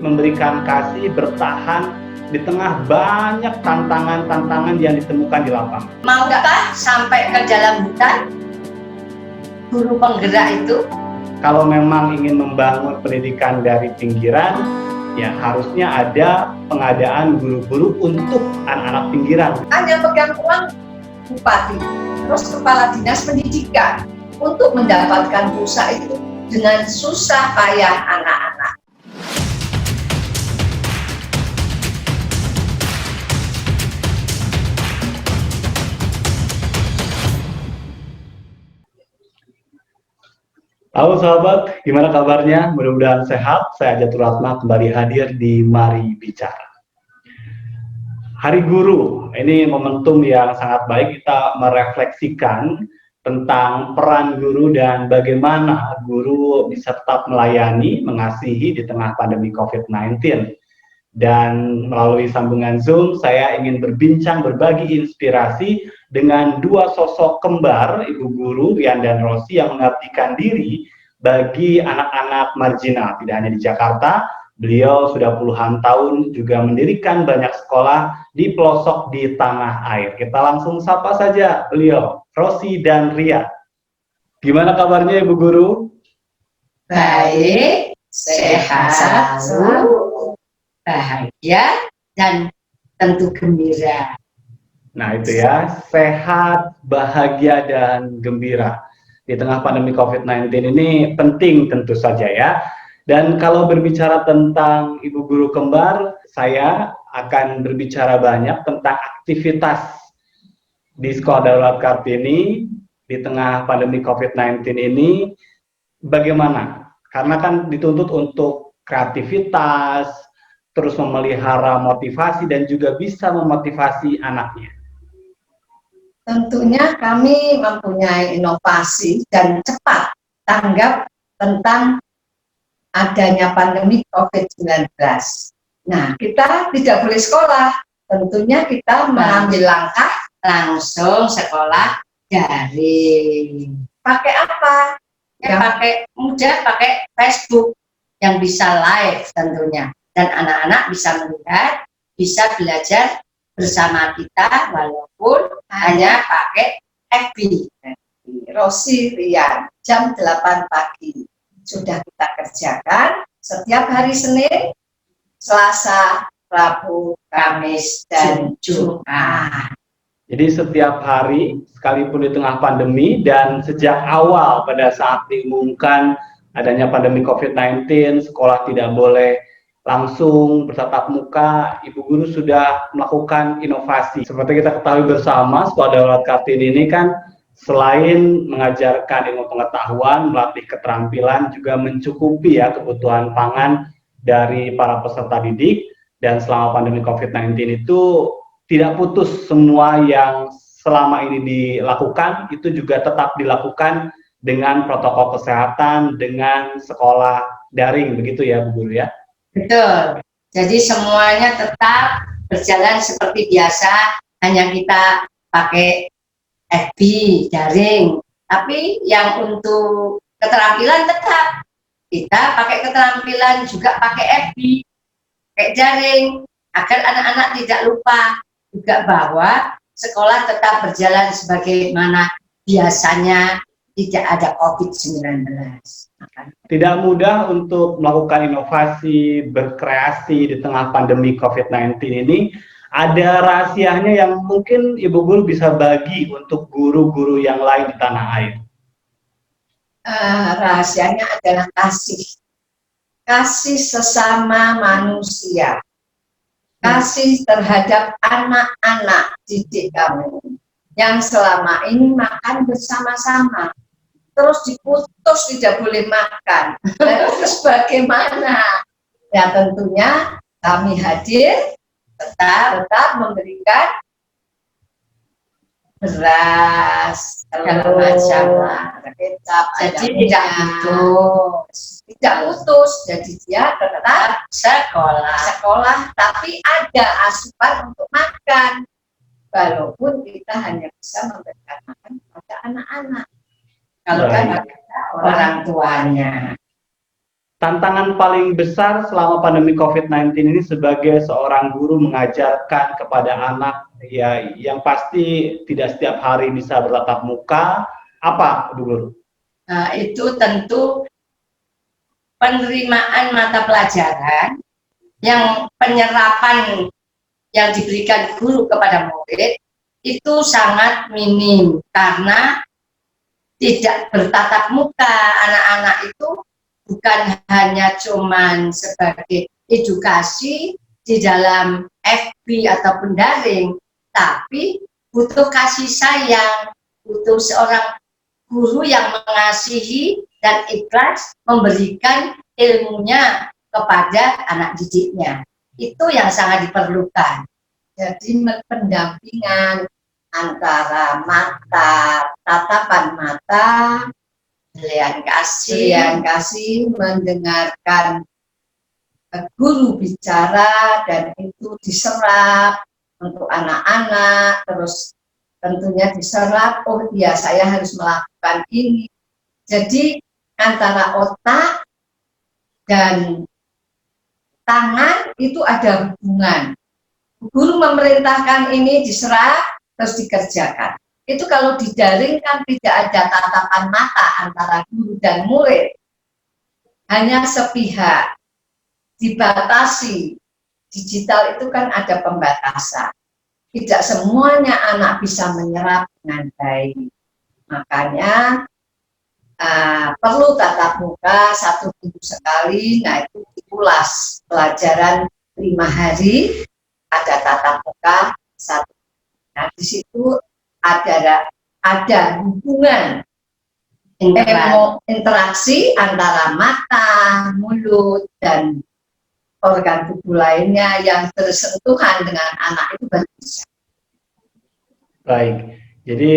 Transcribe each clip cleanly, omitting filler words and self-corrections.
memberikan kasih, bertahan di tengah banyak tantangan-tantangan yang ditemukan di lapangan. Maukah sampai ke dalam hutan guru penggerak itu? Kalau memang ingin membangun pendidikan dari pinggiran, ya harusnya ada pengadaan guru-guru untuk anak-anak pinggiran. Hanya pegang uang bupati, terus kepala dinas pendidikan untuk mendapatkan pulsa itu dengan susah payah anak-anak. Halo sahabat, gimana kabarnya? Mudah-mudahan sehat. Saya Jatul Ratna kembali hadir di Mari Bicara. Hari Guru, ini momentum yang sangat baik kita merefleksikan tentang peran guru dan bagaimana guru bisa tetap melayani, mengasihi di tengah pandemi COVID-19. Dan melalui sambungan Zoom, saya ingin berbincang, berbagi inspirasi dengan dua sosok kembar, Ibu Guru Rian dan Rosi, yang mengabdikan diri bagi anak-anak marginal. Tidak hanya di Jakarta, beliau sudah puluhan tahun juga mendirikan banyak sekolah di pelosok di tanah air. Kita langsung sapa saja beliau, Rosi dan Ria. Gimana kabarnya Ibu Guru? Baik, sehat selalu, bahagia, dan tentu gembira. Nah itu ya, sehat, bahagia, dan gembira. Di tengah pandemi COVID-19 ini penting tentu saja ya. Dan kalau berbicara tentang Ibu Guru Kembar, saya akan berbicara banyak tentang aktivitas di Sekolah Darurat Kartini di tengah pandemi COVID-19 ini. Bagaimana? Karena kan dituntut untuk kreativitas, terus memelihara motivasi, dan juga bisa memotivasi anaknya. Tentunya kami mempunyai inovasi dan cepat tanggap tentang adanya pandemi COVID-19. Nah, kita tidak boleh sekolah. Tentunya kita mengambil langkah langsung sekolah daring. Pakai apa? Ya, pakai mudah, pakai Facebook yang bisa live tentunya. Dan anak-anak bisa melihat, bisa belajar bersama kita walaupun hanya pakai FB. Rosi Rian, jam 8 pagi sudah kita kerjakan setiap hari Senin, Selasa, Rabu, Kamis, dan Jumat. Jadi setiap hari, sekalipun di tengah pandemi, dan sejak awal pada saat diumumkan adanya pandemi COVID-19, sekolah tidak boleh langsung bertatap muka, Ibu Guru sudah melakukan inovasi. Seperti kita ketahui bersama, Sekolah Darurat Kartini ini kan selain mengajarkan ilmu pengetahuan, melatih keterampilan, juga mencukupi ya kebutuhan pangan dari para peserta didik. Dan selama pandemi COVID-19 itu tidak putus, semua yang selama ini dilakukan itu juga tetap dilakukan dengan protokol kesehatan, dengan sekolah daring, begitu ya Bu Guru ya? Betul, jadi semuanya tetap berjalan seperti biasa, hanya kita pakai FB, daring, tapi yang untuk keterampilan tetap kita pakai keterampilan juga pakai FB, pakai daring, agar anak-anak tidak lupa juga bahwa sekolah tetap berjalan sebagaimana biasanya, tidak ada COVID-19. Tidak mudah untuk melakukan inovasi, berkreasi di tengah pandemi COVID-19 ini. Ada rahasianya yang mungkin Ibu Guru bisa bagi untuk guru-guru yang lain di tanah air. Rahasianya adalah kasih. Kasih sesama manusia. Kasih terhadap anak-anak didik kamu yang selama ini makan bersama-sama, terus diputus tidak boleh makan. Terus bagaimana? Ya tentunya kami hadir tetap memberikan beras, segala macam, kecap, jadi tidak putus, jadi dia tetap sekolah, tapi ada asupan untuk makan, walaupun kita hanya bisa memberikan makan kepada anak-anak, kalau kan orang tuanya. tantangan paling besar selama pandemi COVID-19 ini sebagai seorang guru mengajarkan kepada anak ya yang pasti tidak setiap hari bisa bertatap muka, apa, Bu Guru? Nah, itu tentu penerimaan mata pelajaran yang penyerapan yang diberikan guru kepada murid itu sangat minim karena tidak bertatap muka. Anak-anak itu bukan hanya cuman sebagai edukasi di dalam FB ataupun daring, tapi butuh kasih sayang, butuh seorang guru yang mengasihi dan ikhlas memberikan ilmunya kepada anak didiknya. Itu yang sangat diperlukan. Jadi pendampingan antara mata, tatapan mata, pilihan kasih, mendengarkan guru bicara dan itu diserap untuk anak-anak, terus tentunya diserap, oh iya saya harus melakukan ini. Jadi antara otak dan tangan itu ada hubungan. Guru memerintahkan ini diserap, terus dikerjakan. Itu kalau di daring kan tidak ada tatapan mata antara guru dan murid. Hanya sepihak, dibatasi. Digital itu kan ada pembatasan. Tidak semuanya anak bisa menyerap dengan baik. Makanya perlu tatap muka 1 minggu sekali, nah itu diulas pelajaran 5 hari, ada tatap muka 1. Nah di situ ada hubungan interaksi antara mata, mulut, dan organ tubuh lainnya yang bersentuhan dengan anak itu baru bisa. Baik, jadi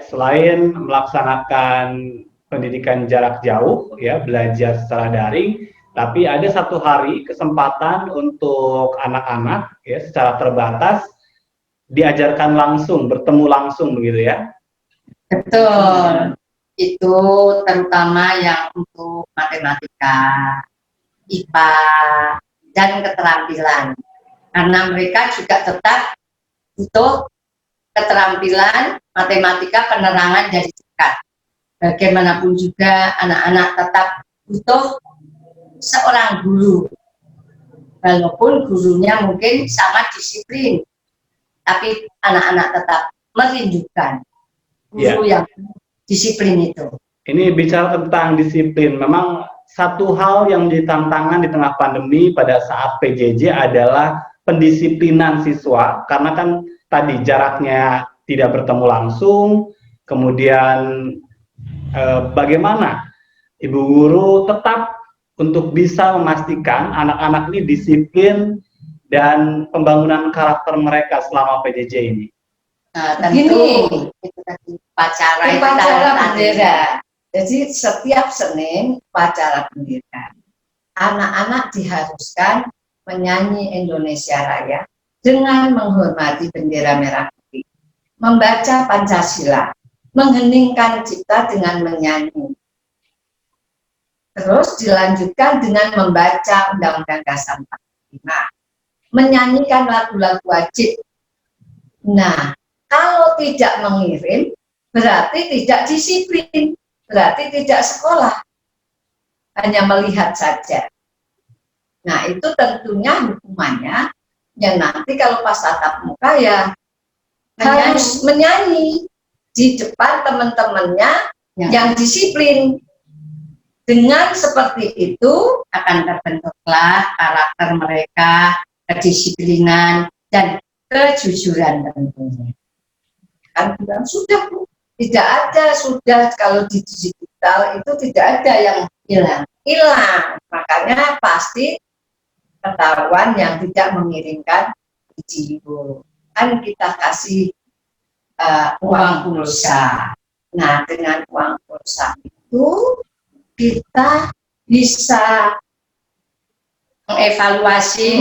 selain melaksanakan pendidikan jarak jauh, ya belajar secara daring, tapi ada 1 hari kesempatan untuk anak-anak ya secara terbatas diajarkan langsung, bertemu langsung begitu ya? Betul, itu terutama yang untuk matematika, IPA, dan keterampilan. Karena mereka juga tetap butuh keterampilan matematika penerangan dari dekat. Bagaimanapun juga anak-anak tetap butuh seorang guru. Walaupun gurunya mungkin sangat disiplin, tapi anak-anak tetap merindukan guru yang disiplin itu. Ini bicara tentang disiplin, memang satu hal yang menjadi tantangan di tengah pandemi pada saat PJJ adalah pendisiplinan siswa, karena kan tadi jaraknya tidak bertemu langsung, kemudian bagaimana Ibu Guru tetap untuk bisa memastikan anak-anak ini disiplin dan pembangunan karakter mereka selama PJJ ini. Nah, tentu itu tadi upacara bendera. Jadi setiap Senin upacara bendera, anak-anak diharuskan menyanyi Indonesia Raya dengan menghormati bendera merah putih, membaca Pancasila, mengheningkan cipta dengan menyanyi. Terus dilanjutkan dengan membaca Undang-Undang Dasar 45, menyanyikan lagu-lagu wajib. Nah, kalau tidak mengirim, berarti tidak disiplin, berarti tidak sekolah, hanya melihat saja. Nah, itu tentunya hukumannya, ya nanti kalau pas tatap muka ya harus menyanyi di depan teman-temannya yang disiplin. Dengan seperti itu akan terbentuklah karakter mereka, kedisiplinan, dan kejujuran tentunya. Kan bilang sudah Bu, tidak ada sudah kalau di digital itu tidak ada yang hilang, makanya pasti ketahuan yang tidak mengirimkan video. Kan kita kasih uang pulsa. Nah dengan uang pulsa itu kita bisa mengevaluasi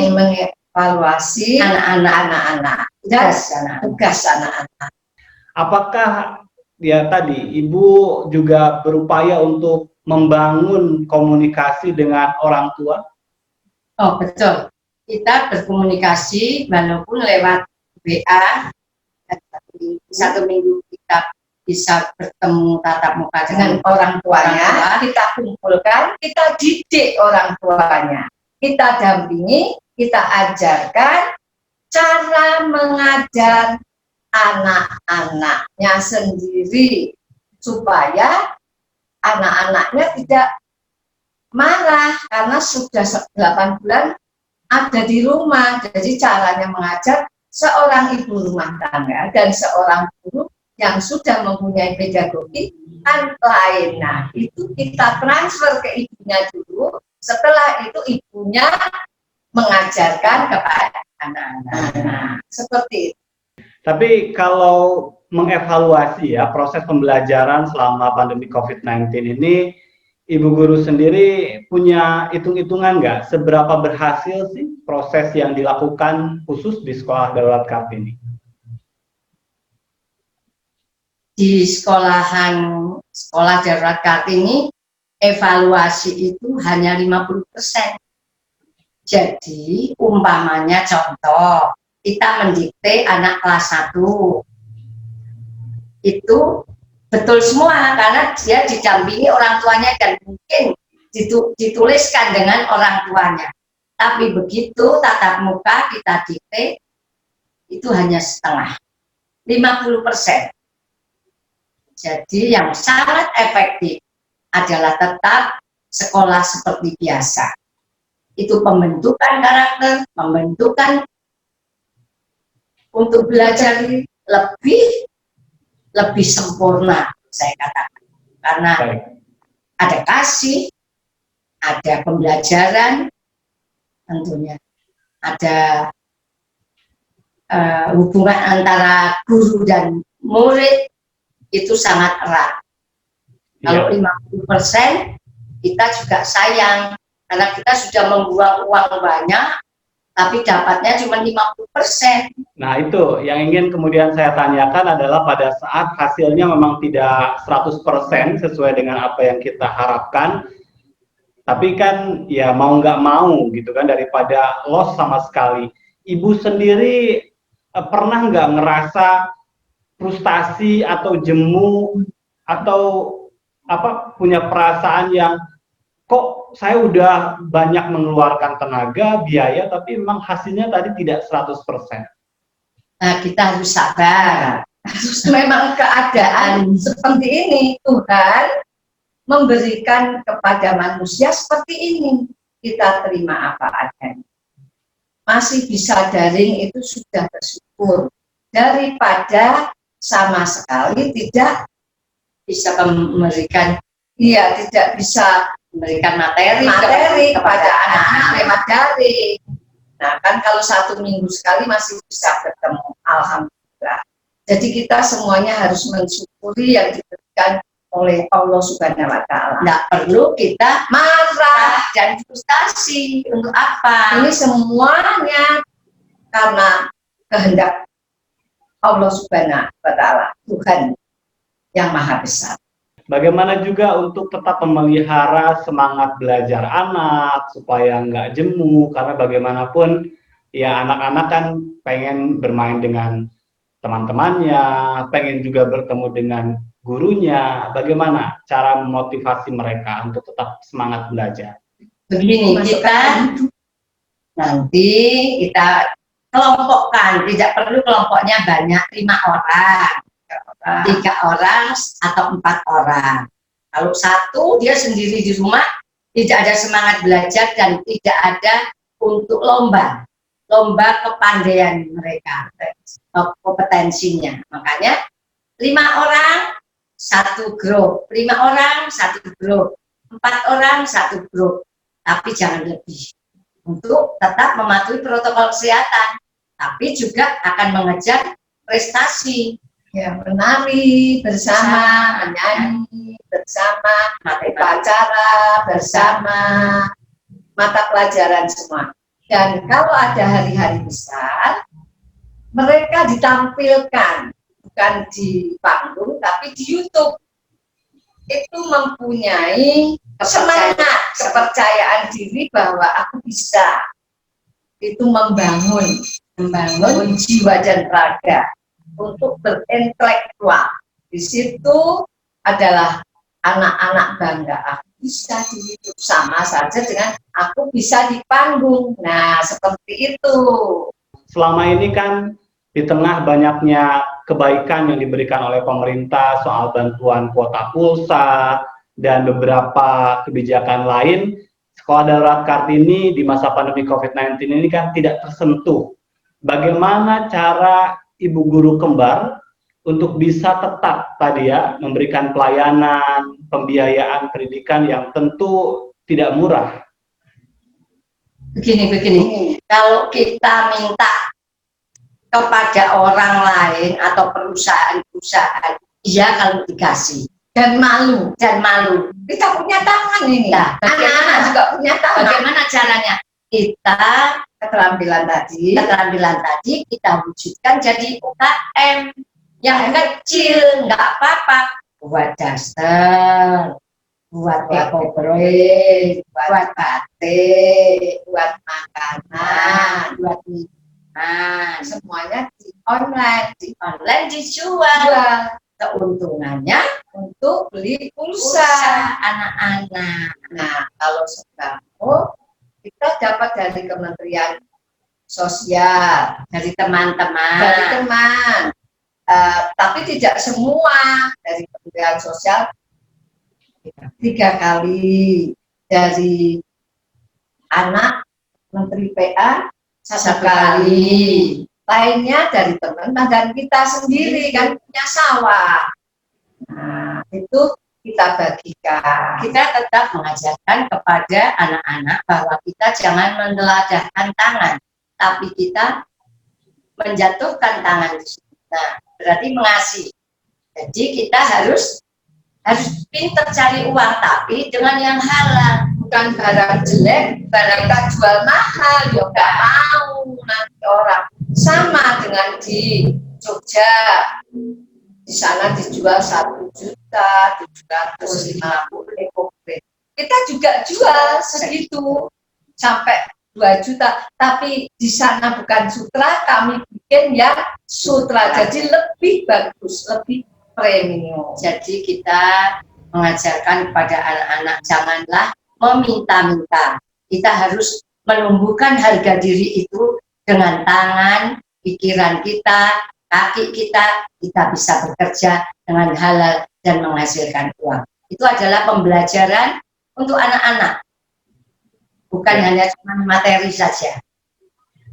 anak-anak, tugas anak-anak. Apakah ya tadi Ibu juga berupaya untuk membangun komunikasi dengan orang tua? Oh betul, kita berkomunikasi walaupun lewat WA, satu minggu kita bisa bertemu tatap muka dengan orang tuanya, kita kumpulkan, kita didik orang tuanya, kita dampingi, kita ajarkan cara mengajar anak-anaknya sendiri supaya anak-anaknya tidak marah karena sudah 8 bulan ada di rumah. Jadi caranya mengajar seorang ibu rumah tangga dan seorang guru yang sudah mempunyai pedagogi kan lain. Nah, itu kita transfer ke ibunya dulu, setelah itu ibunya mengajarkan kepada anak-anak. Nah, seperti itu. Tapi kalau mengevaluasi ya proses pembelajaran selama pandemi COVID-19 ini, Ibu guru sendiri punya hitung-hitungan nggak seberapa berhasil sih proses yang dilakukan khusus di sekolah darurat Kartini? Di sekolah darurat Kartini evaluasi itu hanya 50%. Jadi umpamanya contoh kita mendikte anak kelas 1 itu betul semua karena dia didampingi orang tuanya dan mungkin dituliskan dengan orang tuanya. Tapi begitu tatap muka kita dikte itu hanya setengah, 50%. Jadi yang sangat efektif adalah tetap sekolah seperti biasa. Itu pembentukan karakter, pembentukan untuk belajar lebih sempurna, saya katakan. Karena ada kasih, ada pembelajaran, tentunya ada hubungan antara guru dan murid itu sangat erat. Kalau 50% kita juga sayang karena kita sudah membuang uang banyak tapi dapatnya cuma 50%. Nah itu yang ingin kemudian saya tanyakan adalah pada saat hasilnya memang tidak 100% sesuai dengan apa yang kita harapkan, tapi kan ya mau nggak mau gitu kan, daripada loss sama sekali. Ibu sendiri pernah nggak ngerasa frustasi atau jemu atau apa punya perasaan yang kok saya udah banyak mengeluarkan tenaga, biaya, tapi memang hasilnya tadi tidak 100%. Nah, kita harus sabar. Memang keadaan seperti ini, Tuhan memberikan kepada manusia seperti ini. Kita terima apa adanya. Masih bisa daring itu sudah bersyukur. Daripada sama sekali tidak bisa memberikan, tidak bisa memberikan materi kepada anak-anak lewat daring. Nah kan kalau 1 minggu sekali masih bisa bertemu, alhamdulillah. Jadi kita semuanya harus mensyukuri yang diberikan oleh Allah Subhanahu wa Ta'ala. Nggak perlu kita marah dan frustasi. Untuk apa? Ini semuanya karena kehendak Allah Subhanahu wa Ta'ala, Tuhan yang Maha Besar. Bagaimana juga untuk tetap memelihara semangat belajar anak supaya nggak jemu, karena bagaimanapun ya anak-anak kan pengen bermain dengan teman-temannya, pengen juga bertemu dengan gurunya. Bagaimana cara memotivasi mereka untuk tetap semangat belajar? Begini, kita kelompokkan, tidak perlu kelompoknya banyak, 5 orang, 3 orang atau 4 orang. Kalau 1 dia sendiri di rumah, tidak ada semangat belajar dan tidak ada untuk lomba kepandaian mereka, kompetensinya. Makanya 5 orang 1 grup, 5 orang 1 grup, 4 orang 1 grup, tapi jangan lebih, untuk tetap mematuhi protokol kesehatan, tapi juga akan mengejar prestasi. Ya, menari bersama, menyanyi bersama, upacara bersama, mata pelajaran semua. Dan kalau ada hari-hari besar, mereka ditampilkan bukan di panggung tapi di YouTube. itu mempunyai semangat, kepercayaan diri bahwa aku bisa. Itu membangun jiwa dan raga untuk berintelektual. Di situ adalah anak-anak bangga, aku bisa di hidup, sama saja dengan aku bisa di panggung. Nah, seperti itu. Selama ini kan di tengah banyaknya kebaikan yang diberikan oleh pemerintah soal bantuan kuota pulsa dan beberapa kebijakan lain, Sekolah Darurat Kartini di masa pandemi COVID-19 ini kan tidak tersentuh. Bagaimana cara ibu guru kembar untuk bisa tetap tadi ya memberikan pelayanan, pembiayaan pendidikan yang tentu tidak murah? Begini, kalau kita minta kepada orang lain atau perusahaan-perusahaan, iya kalau dikasih, dan malu. Kita punya tangan ini. Nah, anak-anak juga punya tangan. Bagaimana caranya? Kita keterampilan tadi kita wujudkan jadi UKM yang kecil, nggak apa-apa. Buat daster, buat ekobreak, buat batik, buat makanan, buat minuman, semuanya di online dijual. Keuntungannya untuk beli pulsa anak-anak. Nah, kalau sembako kita dapat dari Kementerian Sosial, dari teman-teman, tapi tidak semua. Dari Kementerian Sosial 3 kali, dari anak Menteri PA 1 kali, lainnya dari teman-teman dan kita sendiri kan punya sawah. Nah, itu kita bagikan. Kita tetap mengajarkan kepada anak-anak bahwa kita jangan meneladahkan tangan, tapi kita menjatuhkan tangan di situ. Nah, berarti mengasihi. Jadi kita harus pintar cari uang, tapi dengan yang halal, bukan barang jelek, barang kita jual mahal, ya nggak mau nanti orang. Sama dengan di Jogja, di sana dijual 1.750.000 ekobreak. Kita juga jual segitu sampai 2 juta, tapi di sana bukan sutra, kami bikin yang sutra, jadi lebih bagus, lebih premium. Jadi kita mengajarkan kepada anak-anak janganlah meminta-minta. Kita harus menumbuhkan harga diri itu dengan tangan, pikiran kita, kaki kita bisa bekerja dengan halal dan menghasilkan uang. Itu adalah pembelajaran untuk anak-anak, bukan hanya cuma materi saja.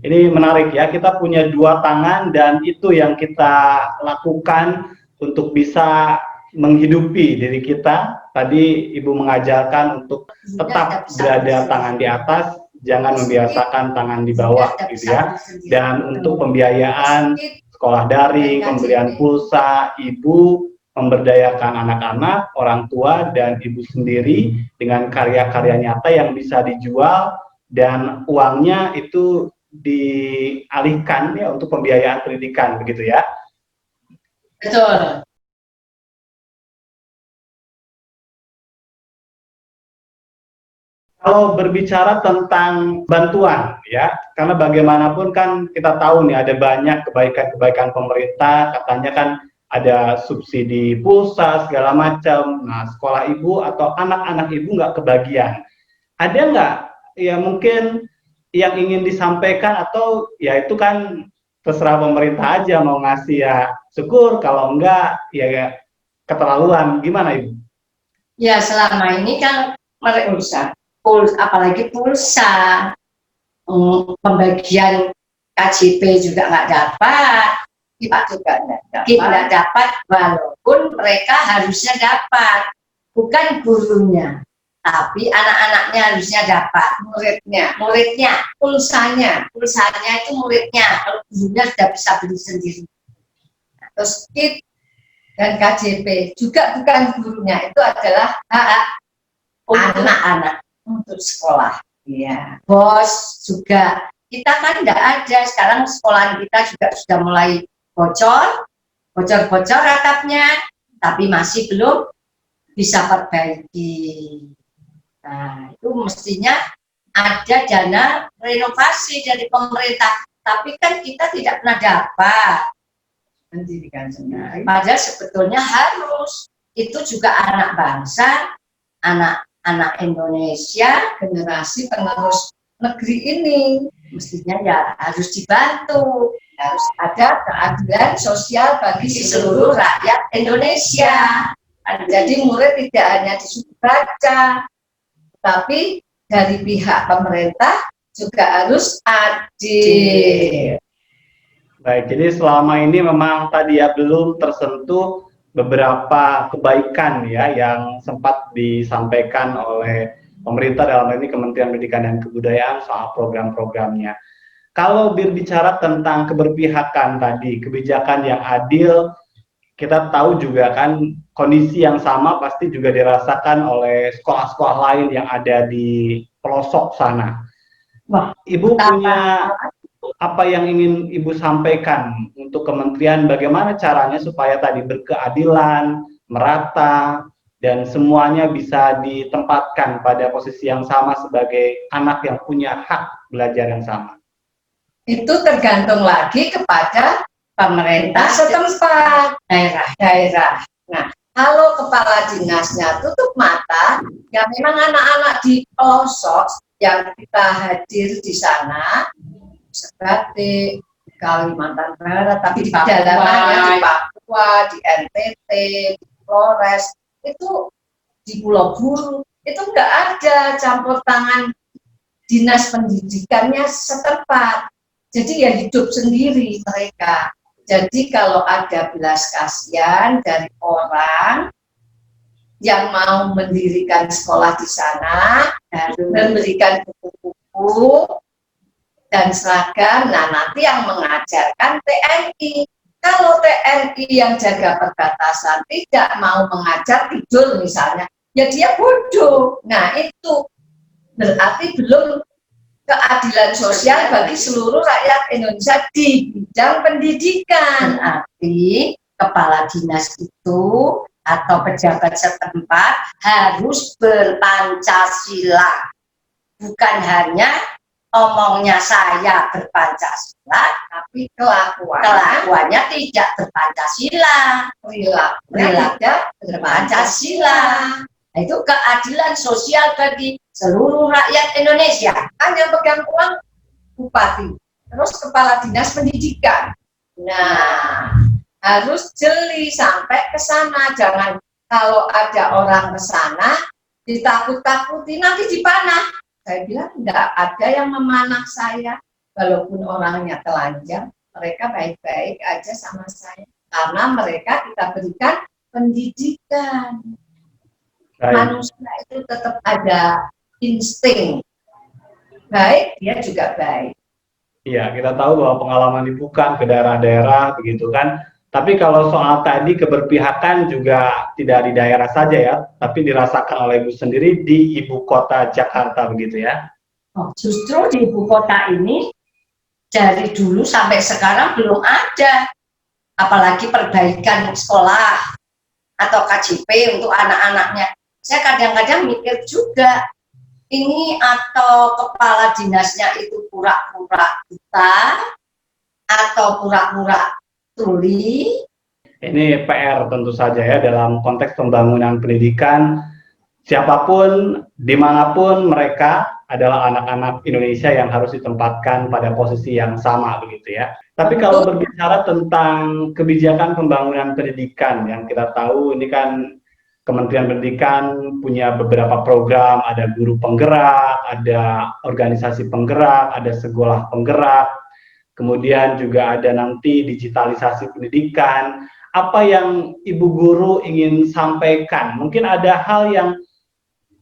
Ini menarik ya, kita punya 2 tangan dan itu yang kita lakukan untuk bisa menghidupi diri kita. Tadi Ibu mengajarkan untuk tetap berada tangan di atas, jangan membiasakan tangan di bawah gitu ya. Dan untuk pembiayaan sekolah daring, pemberian pulsa, Ibu memberdayakan anak-anak, orang tua, dan Ibu sendiri dengan karya-karya nyata yang bisa dijual dan uangnya itu dialihkan ya untuk pembiayaan pendidikan begitu ya. Betul. Kalau berbicara tentang bantuan ya, karena bagaimanapun kan kita tahu nih ada banyak kebaikan-kebaikan pemerintah, katanya kan ada subsidi pulsa segala macam. Nah, sekolah Ibu atau anak-anak Ibu nggak kebagian. Ada nggak ya mungkin yang ingin disampaikan, atau ya itu kan terserah pemerintah aja mau ngasih ya syukur, kalau enggak ya keterlaluan. Gimana Ibu? Ya selama ini kan mereka apalagi pulsa, pembagian KJP juga nggak dapat, kita nggak dapat, walaupun mereka harusnya dapat, bukan gurunya, tapi anak-anaknya harusnya dapat, muridnya, pulsanya itu muridnya, kalau gurunya sudah bisa beli sendiri. Terus KIT dan KJP juga bukan gurunya, itu adalah hak anak-anak untuk sekolah. Iya. Bos juga, kita kan tidak ada, sekarang sekolahan kita juga sudah mulai bocor atapnya, tapi masih belum bisa perbaiki. Nah, itu mestinya ada dana renovasi dari pemerintah, tapi kan kita tidak pernah dapat pendidikan sendiri. Padahal sebetulnya harus, itu juga anak bangsa, anak Indonesia, generasi penerus negeri ini, mestinya ya harus dibantu, harus ada keadilan sosial bagi seluruh rakyat Indonesia. Jadi murid tidak hanya disuruh baca, tapi dari pihak pemerintah juga harus adil. Baik, jadi selama ini memang tadi ya belum tersentuh beberapa kebaikan ya yang sempat disampaikan oleh pemerintah, dalam hal ini Kementerian Pendidikan dan Kebudayaan soal program-programnya. Kalau berbicara tentang keberpihakan tadi, kebijakan yang adil, kita tahu juga kan kondisi yang sama pasti juga dirasakan oleh sekolah-sekolah lain yang ada di pelosok sana. Wah, Ibu punya apa yang ingin Ibu sampaikan untuk kementerian, bagaimana caranya supaya tadi berkeadilan, merata, dan semuanya bisa ditempatkan pada posisi yang sama sebagai anak yang punya hak belajar yang sama? Itu tergantung lagi kepada pemerintah setempat, daerah-daerah. Nah, kalau kepala dinasnya tutup mata, ya memang anak-anak di pelosok yang kita hadir di sana, seperti di Kalimantan Barat, tapi di dalamnya di Papua, di NTT, di Flores, itu di Pulau Buru, itu nggak ada campur tangan dinas pendidikannya setempat. Jadi ya hidup sendiri mereka. Jadi kalau ada belas kasihan dari orang yang mau mendirikan sekolah di sana, memberikan buku-buku dan seragam, nah nanti yang mengajarkan TNI. Kalau TNI yang jaga perbatasan tidak mau mengajar, tidur misalnya, ya dia bodoh. Nah itu berarti belum keadilan sosial bagi seluruh rakyat Indonesia di bidang pendidikan. Berarti kepala dinas itu atau pejabat setempat harus berpancasila, bukan hanya omongnya saya berpancasila, tapi kelakuannya tidak berpancasila, perilakunya tidak berpancasila. Nah, itu keadilan sosial bagi seluruh rakyat Indonesia. Kan yang pegang uang bupati, terus kepala dinas pendidikan. Nah, harus jeli sampai ke sana. Jangan kalau ada orang ke sana ditakut-takuti, nanti dipanah. Saya bilang enggak ada yang memanah saya, walaupun orangnya telanjang, mereka baik-baik aja sama saya, karena mereka kita berikan pendidikan. Manusia itu tetap ada insting baik, dia juga baik. Iya, kita tahu bahwa pengalaman Ibu kan ke daerah-daerah begitu kan. Tapi kalau soal tadi keberpihakan juga tidak di daerah saja ya, tapi dirasakan oleh Ibu sendiri di ibu kota Jakarta begitu ya. Oh, justru di ibu kota ini dari dulu sampai sekarang belum ada, apalagi perbaikan sekolah atau KJP untuk anak-anaknya. Saya kadang-kadang mikir juga, ini atau kepala dinasnya itu pura-pura buta atau pura-pura tuli. Ini PR tentu saja ya dalam konteks pembangunan pendidikan. Siapapun, dimanapun mereka adalah anak-anak Indonesia yang harus ditempatkan pada posisi yang sama begitu ya. Tapi kalau berbicara tentang kebijakan pembangunan pendidikan, yang kita tahu ini kan Kementerian Pendidikan punya beberapa program, ada guru penggerak, ada organisasi penggerak, ada sekolah penggerak, kemudian juga ada nanti digitalisasi pendidikan. Apa yang Ibu Guru ingin sampaikan? Mungkin ada hal yang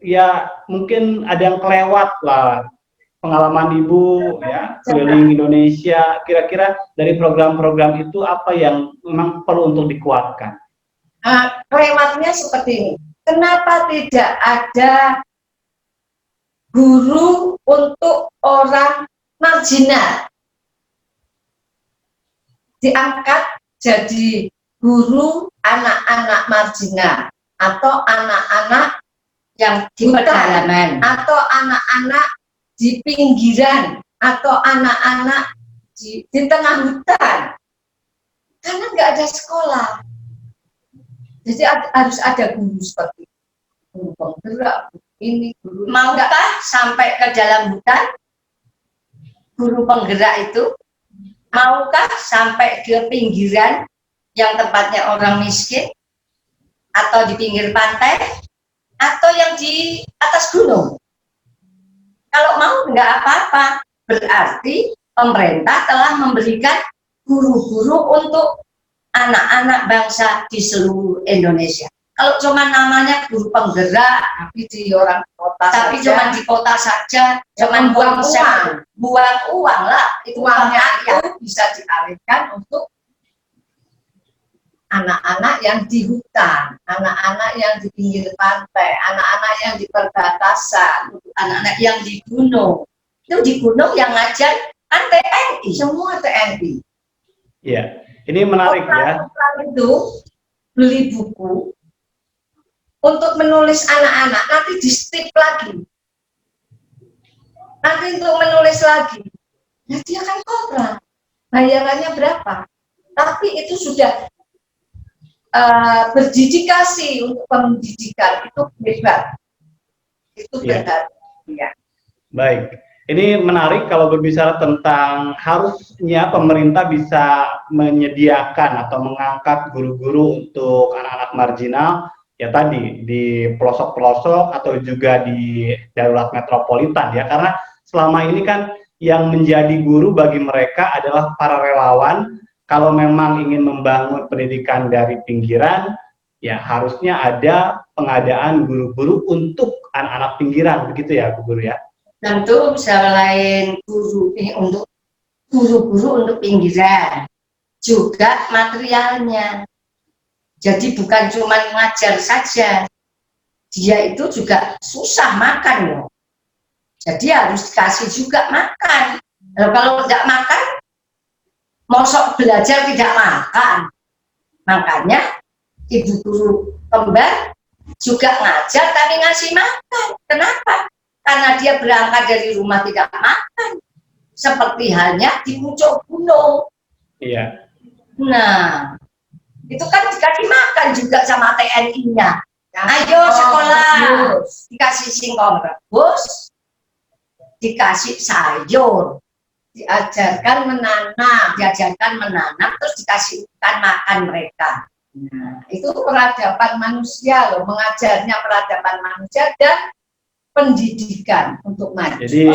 ya mungkin ada yang kelewat lah, pengalaman Ibu ya keliling Indonesia, kira-kira dari program-program itu apa yang memang perlu untuk dikuatkan? Kelewatnya seperti ini, kenapa tidak ada guru untuk orang marginal, diangkat jadi guru anak-anak marginal, atau anak-anak yang di hutan, pedalaman, atau anak-anak di pinggiran, atau anak-anak di tengah hutan, karena nggak ada sekolah. Jadi harus ada guru seperti guru penggerak, ini guru. maukah sampai ke dalam hutan guru penggerak itu? Maukah sampai ke pinggiran yang tempatnya orang miskin, atau di pinggir pantai, atau yang di atas gunung? Kalau mau nggak apa-apa, berarti pemerintah telah memberikan guru-guru untuk anak-anak bangsa di seluruh Indonesia. Kalau cuma namanya guru penggerak, Tapi di orang kota, tapi saja, cuma di kota saja, cuma buang konsep uang. buang uang lah, itu uangnya rakyat. itu bisa dialihkan untuk anak-anak yang di hutan, anak-anak yang di pinggir pantai, anak-anak yang di perbatasan, Anak-anak yang di gunung, itu di gunung yang ngajar kan TNI. semua TNI. Iya, ini menarik ya. Orang itu beli buku untuk menulis anak-anak, nanti di stip lagi. Nanti untuk menulis lagi, ya dia kan kontrak, bayarannya berapa? Tapi itu sudah berdedikasi untuk pendidikan, itu hebat. Itu Iya. benar. Ya. Baik, ini menarik kalau berbicara tentang harusnya pemerintah bisa menyediakan atau mengangkat guru-guru untuk anak-anak marginal, ya tadi di pelosok-pelosok atau juga di darurat metropolitan ya, karena selama ini kan yang menjadi guru bagi mereka adalah para relawan. Kalau memang ingin membangun pendidikan dari pinggiran, ya harusnya ada pengadaan guru-guru untuk anak-anak pinggiran, begitu ya Bu Guru ya? Tentu selain guru untuk guru-guru untuk pinggiran, juga materialnya. Jadi bukan cuma ngajar saja, dia itu juga susah makan loh. Jadi harus dikasih juga makan. Kalau tidak makan, mosok belajar tidak makan. Makanya ibu guru kembar juga ngajar tapi ngasih makan. Kenapa? Karena dia berangkat dari rumah tidak makan. Seperti halnya di puncak gunung. Iya. Nah, itu kan dikasih makan juga sama TNI-nya. Ayo sekolah, dikasih singkong rebus, dikasih sayur, Diajarkan menanam, terus dikasih ikan makan mereka. Nah, itu peradaban manusia loh, mengajarnya peradaban manusia dan pendidikan untuk maju. Jadi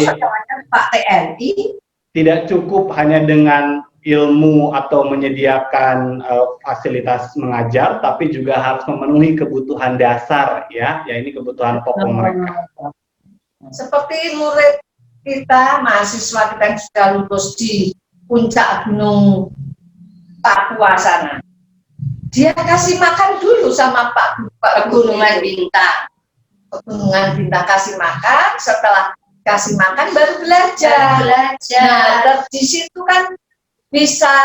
Pak TNI tidak cukup hanya dengan ilmu atau menyediakan fasilitas mengajar, tapi juga harus memenuhi kebutuhan dasar ya, ya ini kebutuhan pokok mereka. seperti murid kita, mahasiswa kita yang sudah lulus di puncak gunung Papua sana, dia kasih makan dulu sama Pak Pegunungan Bintang. Pegunungan Bintang kasih makan, setelah kasih makan baru belajar. Nah, di situ kan bisa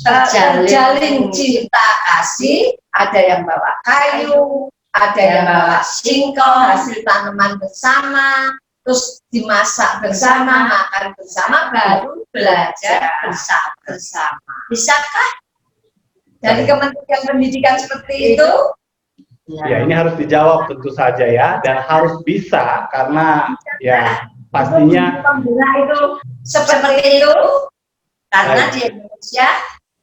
terjalin cinta kasih, ada yang bawa kayu, ada yang bawa singkong, hasil tanaman bersama, terus dimasak bersama, makan bersama, baru belajar bersama. Bisakah? Dari Kementerian Pendidikan seperti itu? Ya ini harus dijawab tentu saja ya, dan harus bisa karena ya pastinya Pembela itu seperti itu, karena di Indonesia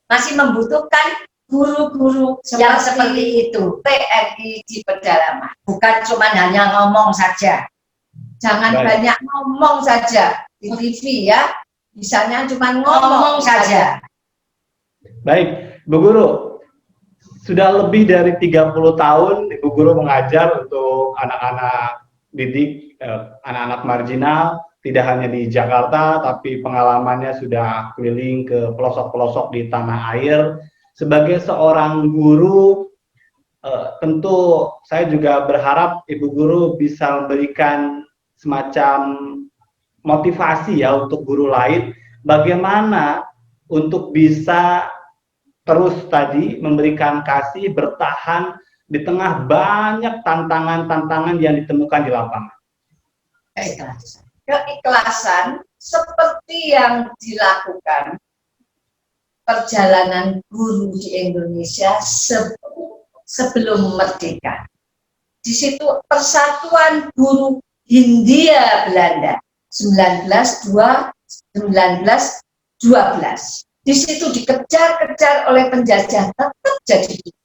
masih membutuhkan guru-guru yang seperti itu. TNI di pedalaman. Bukan cuma hanya ngomong saja. Jangan Baik. banyak ngomong saja di TV ya. Bisanya cuma Ngomong saja. baik, Bu Guru, sudah lebih dari 30 tahun Ibu Guru mengajar untuk anak-anak didik, anak-anak marginal, tidak hanya di Jakarta, tapi pengalamannya sudah keliling ke pelosok-pelosok di tanah air. Sebagai seorang guru, tentu saya juga berharap Ibu Guru bisa memberikan semacam motivasi ya untuk guru lain, bagaimana untuk bisa terus tadi memberikan kasih, bertahan di tengah banyak tantangan-tantangan yang ditemukan di lapangan? Keikhlasan. Keikhlasan seperti yang dilakukan perjalanan guru di Indonesia sebelum merdeka. Di situ Persatuan Guru Hindia Belanda 1912. Di situ dikejar-kejar oleh penjajah, tetap jadi guru.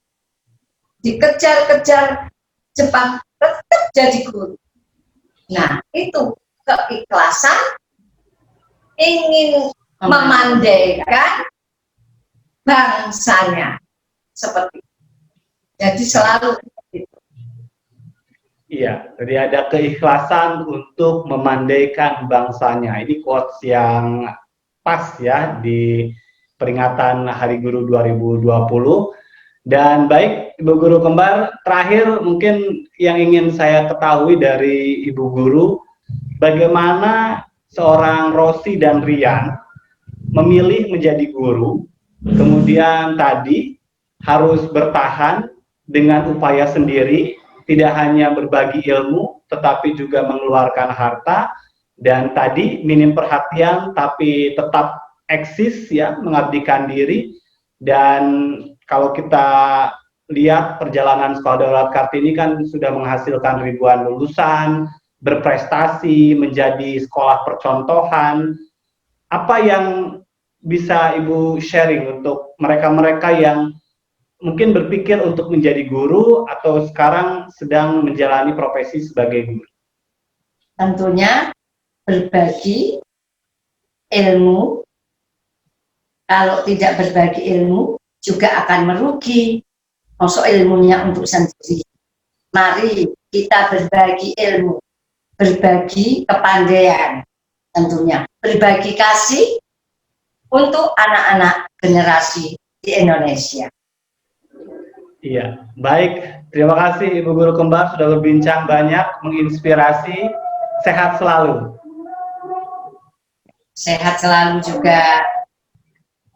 Dikejar-kejar Jepang, tetap jadi guru. Nah, itu keikhlasan, ingin memandaikan bangsanya, seperti itu. Jadi selalu itu. Iya, jadi ada keikhlasan untuk memandaikan bangsanya. Ini quotes yang pas ya di peringatan Hari Guru 2020. Dan baik, Ibu Guru Kembar, terakhir mungkin yang ingin saya ketahui dari Ibu Guru, bagaimana seorang Rosi dan Rian memilih menjadi guru, kemudian tadi harus bertahan dengan upaya sendiri, tidak hanya berbagi ilmu, tetapi juga mengeluarkan harta, dan tadi minim perhatian, tapi tetap eksis ya, mengabdikan diri. Dan kalau kita lihat perjalanan Sekolah Daulat Kartini kan sudah menghasilkan ribuan lulusan, berprestasi, menjadi sekolah percontohan. Apa yang bisa Ibu sharing untuk mereka-mereka yang mungkin berpikir untuk menjadi guru atau sekarang sedang menjalani profesi sebagai guru? Tentunya berbagi ilmu. Kalau tidak berbagi ilmu juga akan merugi. Masuk ilmunya untuk sendiri. Mari kita berbagi ilmu, berbagi kepandaian, tentunya berbagi kasih untuk anak-anak generasi di Indonesia. Iya, baik. Terima kasih Ibu Guru Kembar sudah berbincang banyak, menginspirasi. Sehat selalu. Sehat selalu juga.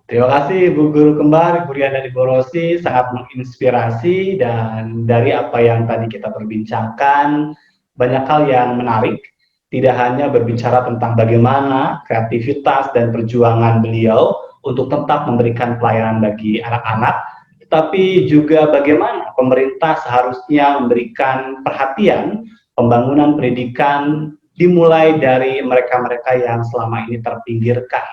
Terima kasih Ibu Guru Kembar, Ibu Rian dan Ibu Rosi, sangat menginspirasi, dan dari apa yang tadi kita perbincangkan, banyak hal yang menarik. Tidak hanya berbicara tentang bagaimana kreativitas dan perjuangan beliau untuk tetap memberikan pelayanan bagi anak-anak, tapi juga bagaimana pemerintah seharusnya memberikan perhatian pembangunan pendidikan dimulai dari mereka-mereka yang selama ini terpinggirkan.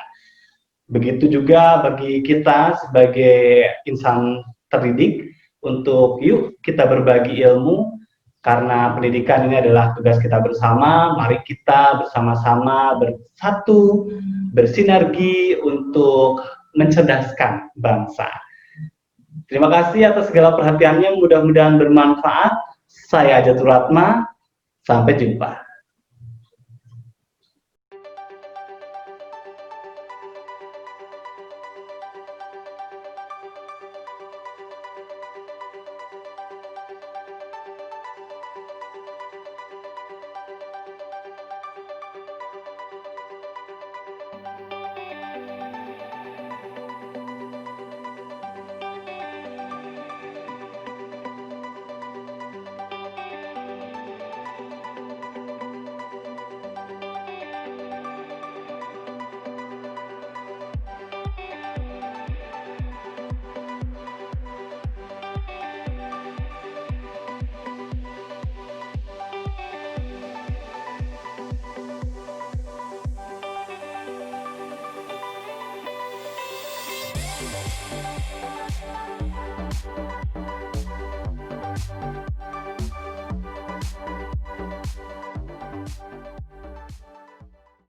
Begitu juga bagi kita sebagai insan terdidik untuk yuk kita berbagi ilmu, karena pendidikan ini adalah tugas kita bersama. Mari kita bersama-sama bersatu, bersinergi untuk mencerdaskan bangsa. Terima kasih atas segala perhatiannya, mudah-mudahan bermanfaat. Saya Jatur Ratna, sampai jumpa.